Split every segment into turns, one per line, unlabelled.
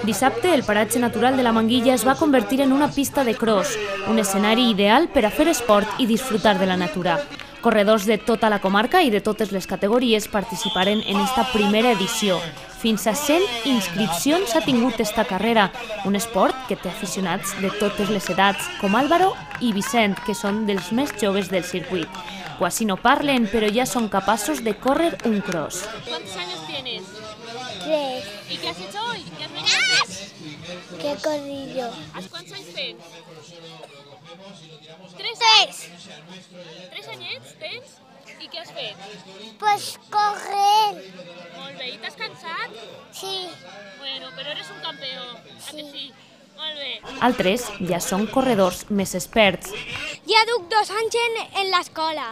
Dissabte, el paratge natural de la Manguilla es va convertir en una pista de cross, un escenari ideal per a fer esport i disfrutar de la natura. Corredors de tota la comarca i de totes les categories participaren en esta primera edició. Fins a 100 inscripcions ha tingut esta carrera, un esport que té aficionats de totes les edats, com Álvaro i Vicent, que són dels més joves del circuit. Quasi no parlen, però ja són capaços de córrer un cross.
¿Cuántos años tienes?
3.
¿Y qué has hecho hoy? ¿Qué has venido a hacer?
¿Qué corrillo?
¿Cuántos años tens? 3 3 anyets tens? I què has fet?
Pues correr.
Molt bé, i t'has cansat?
Sí.
Bueno, però eres un campeó, a que sí? Molt bé.
Altres ja són corredors més experts.
Ja duc 2 anys en l'escola.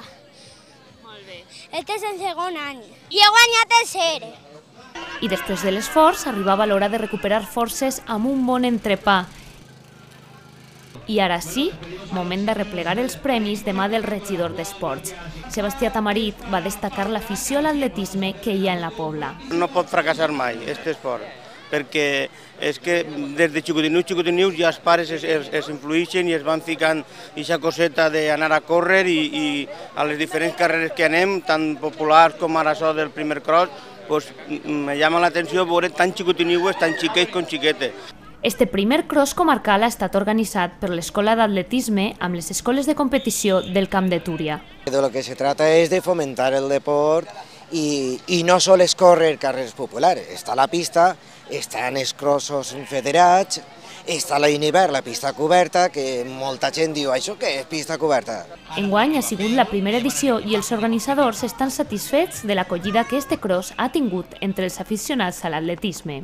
Molt bé.
Este és el segon any. I he guanyat tercer.
I després de l'esforç arribava l'hora de recuperar forces amb un bon entrepà. I ara sí, moment de replegar els premis de mà del regidor d'Esports. Sebastià Tamarit va destacar l'afició a l'atletisme que hi ha en la Pobla.
No pot fracassar mai, aquest esport, perquè és que des de xicotinius ja els pares es influïxen i es van ficant aquesta coseta d'anar a córrer i a les diferents carreres que anem, tan populars com ara això del primer cross, me llama l'atenció veure tan xicotinius, tan xiquets com xiquetes.
Este primer cross comarcal ha estat organitzat per l'Escola d'Atletisme amb les escoles de competició del Camp de Túria.
De lo que se trata es de fomentar el deporte y no solo es correr carreras populares. Está la pista, estan els crossos federats, està la l'hivern, la pista coberta, que molta gent diu això que és pista coberta.
Enguany ha sigut la primera edició i els organitzadors estan satisfets de l'acollida que este cross ha tingut entre els aficionats a l'atletisme.